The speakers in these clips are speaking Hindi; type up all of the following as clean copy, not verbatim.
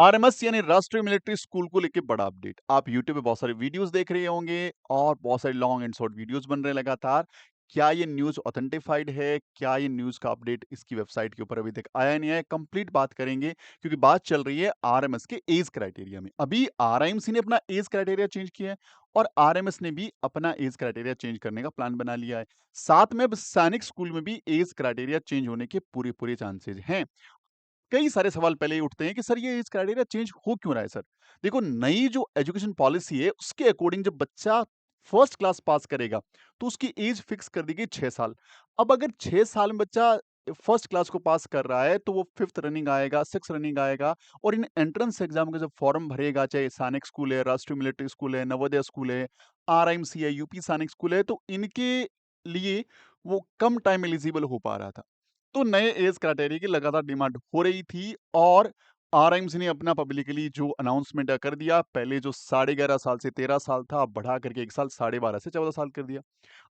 आरएमएस यानी राष्ट्रीय मिलिट्री स्कूल को लेके बड़ा अपडेट। आप यूट्यूब पे बहुत सारे वीडियोस देख रहे होंगे और बहुत सारे लॉन्ग एंड शॉर्ट वीडियोस बन रहे हैं लगातार। क्या ये न्यूज़ ऑथेंटिफाइड है? क्या ये न्यूज़ का अपडेट इसकी वेबसाइट के ऊपर अभी तक आया नहीं है? कंप्लीट बात करेंगे क्योंकि बात चल रही है आरएमएस के एज क्राइटेरिया में। अभी आरआईएमसी ने अपना एज क्राइटेरिया चेंज किया है और आरएमएस ने भी अपना एज क्राइटेरिया चेंज करने का प्लान बना लिया है। साथ में अब सैनिक स्कूल में भी एज क्राइटेरिया चेंज होने के पूरे-पूरे चांसेस हैं। कई सारे सवाल पहले ही उठते हैं कि सर ये इस क्राइटेरिया चेंज हो क्यों रहा है सर? देखो नई जो एजुकेशन पॉलिसी है उसके अकॉर्डिंग जब बच्चा फर्स्ट क्लास पास करेगा तो उसकी एज फिक्स कर दी गई 6 साल। अब अगर 6 साल में बच्चा फर्स्ट क्लास को पास कर रहा है तो वो 5th रनिंग आएगा, 6th रनिंग आएगा और इन एंट्रेंस एग्जाम का जब फॉर्म भरेगा चाहे सैनिक स्कूल है, राष्ट्रीय मिलिट्री स्कूल है, नवोदय स्कूल है, आरआईएमसी है, यूपी सैनिक स्कूल है तो इनके लिए वो कम टाइम एलिजिबल हो पा रहा था। तो नए एज क्राइटेरिया की लगातार डिमांड हो रही थी और आरआईएमसी ने अपना पब्लिकली जो अनाउंसमेंट कर दिया, पहले जो 11.5 साल से 13 साल था, अब बढ़ा करके 1 साल 12.5 से 14 साल कर दिया।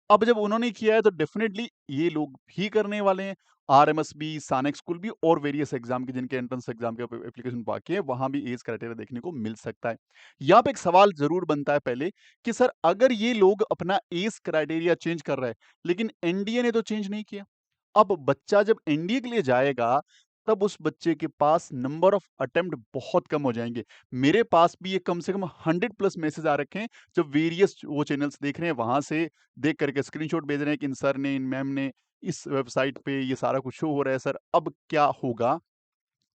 अब जब उन्होंने किया है तो डेफिनेटली ये लोग भी करने वाले हैं। आरएमएस भी, सैनिक स्कूल भी और वेरियस एग्जाम के जिनके एंट्रेंस एग्जाम के एप्लीकेशन बाकी है, वहां भी एज क्राइटेरिया देखने को मिल सकता है। यहाँ पे एक सवाल जरूर बनता है पहले कि सर अगर ये लोग अपना एज क्राइटेरिया चेंज कर रहे हैं, लेकिन एनडीए ने तो चेंज नहीं किया। अब बच्चा जब एनडीए के लिए जाएगा, तब उस बच्चे के पास नंबर ऑफ अटेम्प्ट बहुत कम हो जाएंगे। मेरे पास भी ये कम से कम 100 प्लस मैसेज आ रखे हैं, जब वेरियस वो चैनल्स देख रहे हैं, वहां से देख करके स्क्रीनशॉट भेज रहे हैं कि इन सर ने, इन मैम ने इस वेबसाइट पे ये सारा कुछ शो हो रहा है सर, अब क्या होगा?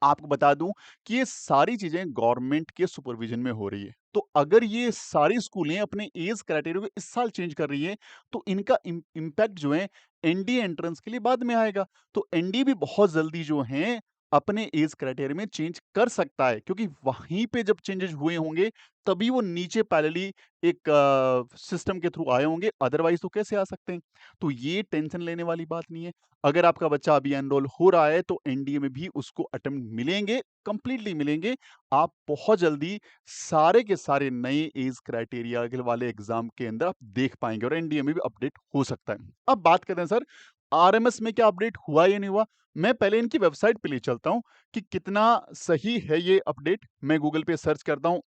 आपको बता दूं कि ये सारी चीजें गवर्नमेंट के सुपरविजन में हो रही है। तो अगर ये सारी स्कूलें अपने एज क्राइटेरिया को इस साल चेंज कर रही है, तो इनका इम्पैक्ट जो है एनडीए एंट्रेंस के लिए बाद में आएगा। तो एनडीए भी बहुत जल्दी जो है अपने एज क्राइटेरिया में चेंज कर सकता है, क्योंकि वहीं पे जब चेंजेस हुए होंगे तभी वो नीचे पैरेलली एक सिस्टम के थ्रू आए होंगे, अदरवाइज तो कैसे आ सकते हैं? तो ये टेंशन लेने वाली बात नहीं है। अगर आपका बच्चा अभी एनरोल हो रहा है तो एनडीए में भी उसको अटेम्प्ट मिलेंगे, कंप्लीटली मिलेंगे। आप बहुत जल्दी सारे के सारे नए एज क्राइटेरिया के वाले एग्जाम के अंदर आप देख पाएंगे और एनडीए में भी अपडेट हो सकता है। अब बात करते हैं सर, आरएमएस में क्या अपडेट हुआ या नहीं हुआ? मैं पहले इनकी वेबसाइट पे ले चलता हूं कि कितना सही है ये अपडेट। मैं गूगल पे सर्च करता हूं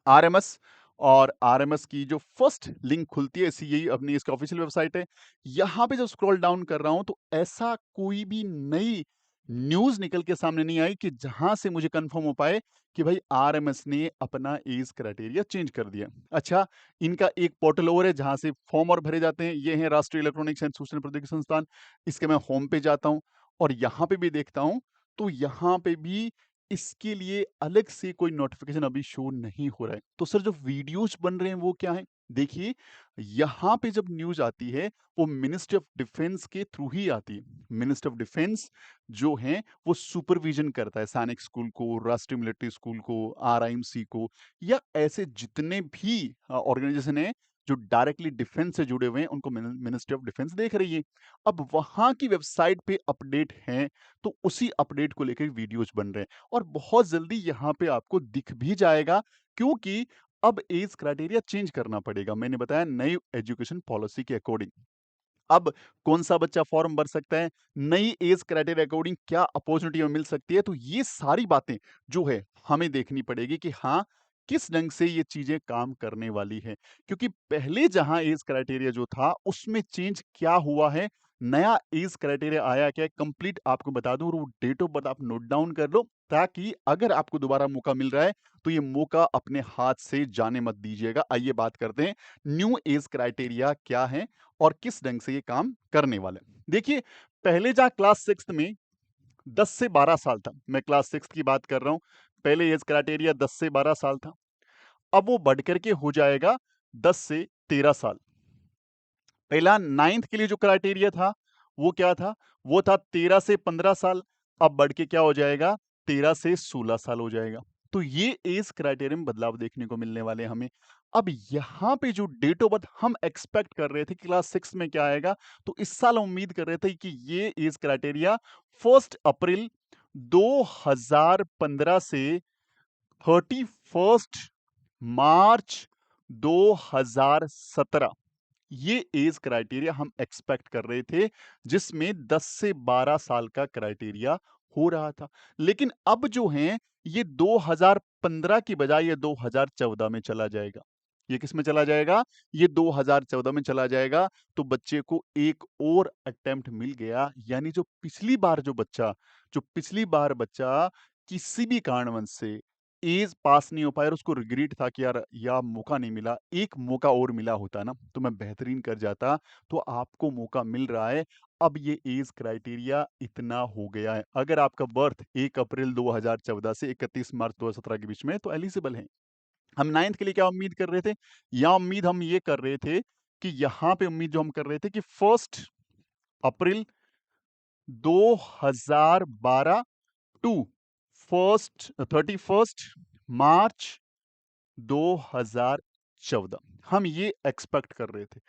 आरएमएस और आरएमएस की जो फर्स्ट लिंक खुलती है, इसी यही अपनी इसका ऑफिशियल वेबसाइट है। यहाँ पे जब स्क्रॉल डाउन कर रहा हूँ तो ऐसा कोई भी नई न्यूज़ निकल के सामने नहीं आई कि जहाँ से मुझे कंफर्म हो पाए कि भाई आरएमएस ने अपना एज क्राइटेरिया चेंज कर दिया। अच्छा, इनका एक पोर्टल और है जहाँ से फॉर्म और भरे जाते हैं, ये है राष्ट्रीय इलेक्ट्रॉनिक्स एंड सूचना प्रौद्योगिकी संस्थान। इसके मैं होम पे जाता हूँ और यहाँ पे भी देखता हूँ, तो यहाँ पे भी इसके लिए अलग से कोई नोटिफिकेशन अभी शो नहीं हो रहा है। तो सर जो वीडियोज़ बन रहे हैं वो क्या हैं? देखिए, यहाँ पे जब न्यूज़ आती है वो मिनिस्ट्री ऑफ डिफेंस के थ्रू ही आती है। मिनिस्ट्री ऑफ डिफेंस जो है वो सुपरविज़न करता है सैनिक स्कूल को, राष्ट्रीय मिलिट्री स्कूल को, आरआईएमसी को या ऐसे जितने भी ऑर्गेनाइजेशन हैं जो डायरेक्टली डिफेंस से जुड़े हुए हैं, उनको मिनिस्ट्री ऑफ डिफेंस देख रही है। अब वहाँ की वेबसाइट पे अपडेट हैं, तो उसी अपडेट को लेकर वीडियोज़ बन रहे हैं। और बहुत जल्दी यहाँ पे आपको दिख भी जाएगा, क्योंकि अब एज क्राइटेरिया चेंज करना पड़ेगा। मैंने बताया नई एजुकेशन पॉलिसी के अकॉर्डिंग। अब कौन-सा बच्चा फॉर्म भर सकता है, नई एज क्राइटेरिया अकॉर्डिंग क्या अपॉर्च्युनिटी मिल सकती है, तो ये सारी बातें जो है हमें देखनी पड़ेगी कि हाँ, किस ढंग से ये चीज़ें काम करने वाली हैं। क्योंकि पहले जहाँ एज क्राइटेरिया जो था, उसमें चेंज क्या हुआ है, नया एज क्राइटेरिया आया क्या है, कंप्लीट आपको बता दूँ और वो डेट ऑफ बर्थ आप नोट डाउन कर लो, ताकि अगर आपको दोबारा मौका मिल रहा है, तो ये मौका अपने हाथ से जाने मत दीजिएगा। आइए बात करते हैं, न्यू एज क्राइटेरिया क्या है और किस ढंग से ये काम करने वाला है। देखिए, पहले जहाँ क्लास 6th में 10 से 12 साल था, मैं क्लास 6th की बात कर रहा हूँ, पहले एज क्राइटेरिया 10 से 12 साल था, अब वो बढ़ कर के हो जाएगा 10 से 13 साल। पहला 9th के लिए जो क्राइटेरिया था, वो क्या था? वो था 13 से 15 साल, अब बढ़ के क्या हो जाएगा? 13 से 16 साल हो जाएगा। तो ये एज क्राइटेरिया में बदलाव देखने को मिलने वाले हैं हमें। अब यहाँ पे जो डेट ऑफ बर्थ हम एक्सपेक्ट कर रहे थे कि क्लास 6 में क्या आएगा, तो इस साल हम उम्मीद कर रहे थे कि ये एज क्राइटेरिया 1 अप्रैल 2015 से 31 मार्च 2017, ये एज क्राइटेरिया हम एक्सपेक्ट कर रहे थे, जिसमें 10 से 12 साल का क्राइटेरिया हो रहा था। लेकिन अब जो है ये 2015 की बजाय ये 2014 में चला जाएगा। ये किस में चला जाएगा? ये 2014 में चला जाएगा। तो बच्चे को एक और अटेम्प्ट मिल गया, यानी जो पिछली बार बच्चा किसी भी कारणवश से एज पास नहीं हो पाया और उसको रिग्रेट था कि यार या मौका नहीं मिला, एक मौका और मिला होता ना तो मैं बेहतरीन कर जाता। तो आपको मौका मिल रहा है। अब ये एज क्राइटेरिया इतना हो गया है। अगर आपका बर्थ 1 अप्रैल 2014 से 31 मार्च 2017 के बीच में है तो एलिजिबल है। हम 9th के लिए क्या उम्मीद कर रहे थे? या उम्मीद हम ये कर रहे थे कि यहाँ पे उम्मीद जो हम कर रहे थे कि 1 अप्रैल 2012 टू 31 मार्च 2014 हम ये एक्सपेक्ट कर रहे थे।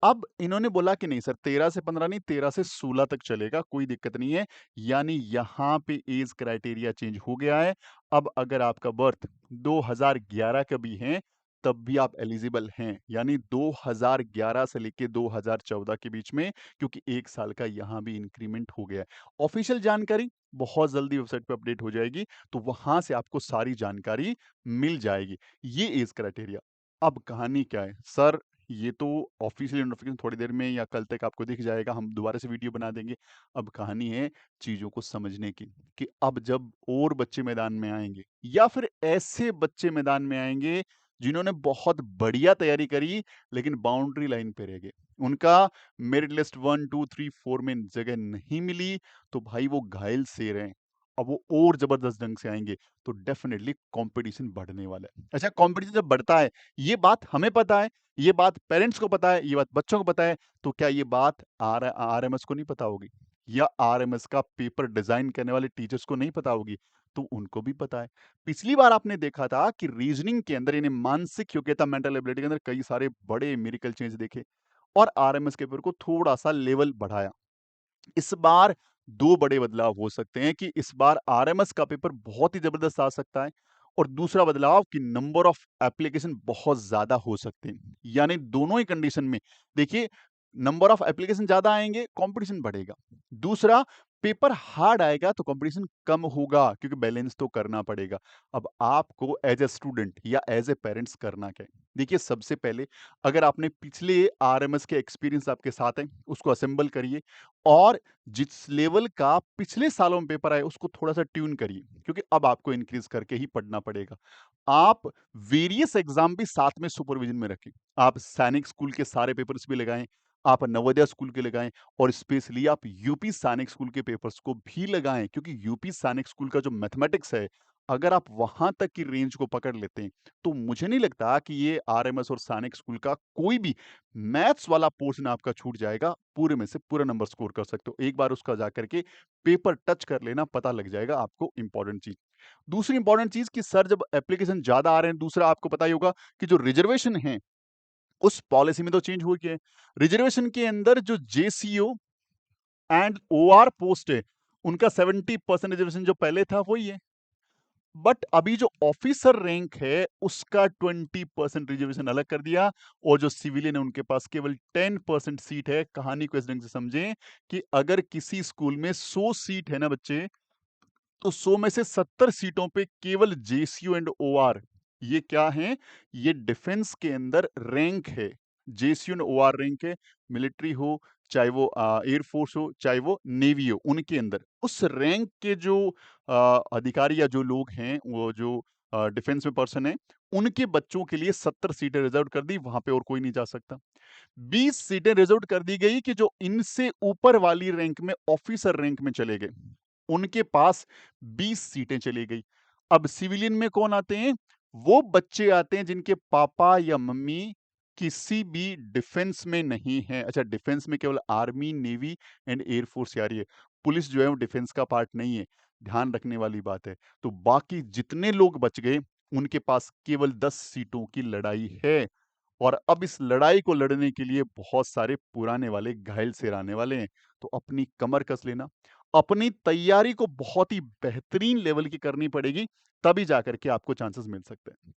अब इन्होंने बोला कि नहीं सर 13 से 15 नहीं 13 से 16 तक चलेगा, कोई दिक्कत नहीं है। यानी यहाँ पे एज क्राइटेरिया चेंज हो गया है। अब अगर आपका बर्थ 2011 का भी है तब भी आप एलिजिबल हैं, यानी 2011 से लेके 2014 के बीच में, क्योंकि 1 साल का यहाँ भी इंक्रीमेंट हो गया है। ऑफिशियल जानकारी बहुत जल्दी वेबसाइट पे अपडेट हो जाएगी, तो वहां से आपको सारी जानकारी मिल जाएगी। ये एज क्राइटेरिया। अब कहानी क्या है? सर ये तो ऑफिशियल नोटिफिकेशन थोड़ी देर में या कल तक आपको दिख जाएगा, हम दोबारा से वीडियो बना देंगे। अब कहानी है चीज़ों को समझने की, कि अब जब और बच्चे मैदान में आएँगे या फिर ऐसे बच्चे मैदान में आएँगे जिन्होंने बहुत बढ़िया तैयारी करी लेकिन बाउंड्री लाइन पे रह गए। उनका मेरिट लिस्ट 1, 2, 3, 4 में जगह नहीं मिली, तो भाई वो घायल शेर हैं। अब वो और ज़बरदस्त ढंग से आएँगे, तो डेफिनिटली कॉम्पिटिशन बढ़ने वाला है। अच्छा, कॉम्पिटिशन जब बढ़ता है, ये बात हमें पता है, ये बात पेरेंट्स को पता है, ये बात बच्चों को पता है, तो क्या ये बात आरएमएस को नहीं पता होगी? या आरएमएस का पेपर डिजाइन करने वाले टीचर्स को नहीं पता होगी? तो उनको भी पता है। पिछली बार आपने देखा था कि रीजनिंग के अंदर यानी मानसिक योग्यता मेंटल एबिलिटी के अंदर कई सारे बड़े मेरिकल चेंज देखे और आरएमएस के पेपर को थोड़ा-सा लेवल बढ़ाया। इस बार 2 बड़े बदलाव हो सकते हैं कि इस बार आरएमएस का पेपर बहुत ही ज़बरदस्त आ सकता है और दूसरा बदलाव कि नंबर ऑफ एप्लीकेशन बहुत ज़्यादा हो सकते हैं। यानी दोनों ही कंडीशन में देखिए, नंबर ऑफ एप्लीकेशन ज़्यादा आएँगे, कॉम्पिटिशन बढ़ेगा। दूसरा, पेपर हार्ड आएगा तो कॉम्पिटिशन कम होगा क्योंकि बैलेंस तो करना पड़ेगा। अब आपको एज़ अ स्टूडेंट या एज़ अ पेरेंट्स करना क्या है? देखिए, सबसे पहले अगर आपने पिछले आरएमएस के एक्सपीरियंस आपके साथ हैं, उसको असेंबल करिए और जिस लेवल का पिछले सालों में पेपर आया उसको थोड़ा-सा ट्यून करिए, क्योंकि अब आपको इंक्रीज़ करके ही पढ़ना पड़ेगा। आप वेरियस एग्ज़ाम भी साथ में सुपरविज़न में रखें। आप सैनिक स्कूल के सारे पेपर्स भी लगाएँ, आप नवोदय स्कूल के लगाएँ और स्पेशली आप यूपी सैनिक स्कूल के पेपर्स को भी लगाएँ, क्योंकि यूपी सैनिक स्कूल का जो मैथमेटिक्स है, अगर आप वहाँ तक की रेंज को पकड़ लेते हैं, तो मुझे नहीं लगता कि ये आरएमएस और सैनिक स्कूल का कोई भी मैथ्स वाला पोर्शन आपका छूट जाएगा, पूरे में से पूरा नंबर स्कोर कर सकते हो। एक बार उसका जाकर के पेपर टच कर लेना, पता लग जाएगा आपको इम्पोर्टेंट चीज़। दूसरी इम्पोर्टेंट चीज़ कि सर जब एप्लीकेशन ज़्यादा आ रहे हैं, दूसरा आपको पता ही होगा कि जो रिजर्वेशन है, उस पॉलिसी में तो चेंज हो गया है। रिजर्वेशन के अंदर जो जेसीओ एंड ओआर पोस्ट है, उनका 70% रिजर्वेशन जो पहले था वही है। बट अभी जो ऑफिसर रैंक है उसका 20% रिजर्वेशन अलग कर दिया और जो सिविलियन है उनके पास केवल 10% सीट है। कहानी को इस ढंग से समझें कि अगर किसी स्कूल में 100 सीट है ना बच्चे, तो 100 में से 70 सीटों पे केवल जेसीयू एंड ओआर, ये क्या है? ये डिफेंस के अंदर रैंक है। जेसीयू एंड ओआर रैंक है। मिलिट्री हो, चाहे वो एयरफोर्स हो, चाहे वो नेवी हो, उनके अंदर उस रैंक के जो अधिकारी या जो लोग हैं, वो जो डिफेंस में पर्सन है, उनके बच्चों के लिए 70 सीटें रिजर्व कर दी, वहां पे और कोई नहीं जा सकता। 20 सीटें रिजर्व कर दी गई कि जो इनसे ऊपर वाली रैंक में ऑफिसर रैंक में चले गए, उनके पास 20 सीटें चली गई। अब सिविलियन में कौन आते हैं? वो बच्चे आते हैं जिनके पापा या मम्मी किसी भी डिफेंस में नहीं है। अच्छा, डिफेंस में केवल आर्मी, नेवी एंड एयरफोर्स आ रही है। पुलिस जो है वो डिफेंस का पार्ट नहीं है, ध्यान रखने वाली बात है। तो बाकी जितने लोग बच गए, उनके पास केवल 10 सीटों की लड़ाई है। और अब इस लड़ाई को लड़ने के लिए बहुत सारे पुराने वाले घायल शेर आने वाले हैं। तो अपनी कमर कस लेना, अपनी तैयारी को बहुत ही बेहतरीन लेवल की करनी पड़ेगी, तभी जाकर के आपको चांसेस मिल सकते हैं।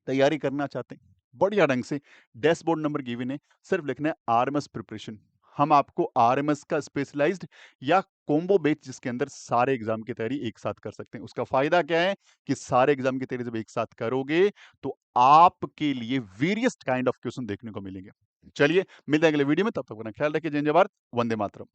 तैयारी करना चाहते हैं बढ़िया ढंग से, डैशबोर्ड नंबर गिवन है, सिर्फ लिखना है आरएमएस प्रिपरेशन। हम आपको आरएमएस का स्पेशलाइज्ड या कॉम्बो बैच जिसके अंदर सारे एग्जाम की तैयारी एक साथ कर सकते हैं। उसका फायदा क्या है कि सारे एग्जाम की तैयारी जब एक साथ करोगे तो आपके लिए वेरियस काइंड ऑफ क्वेश्चन देखने को मिलेंगे। चलिए मिलते हैं अगले वीडियो में, तब तक अपना ख्याल रखिए। जय जय भारत, वंदे मातरम।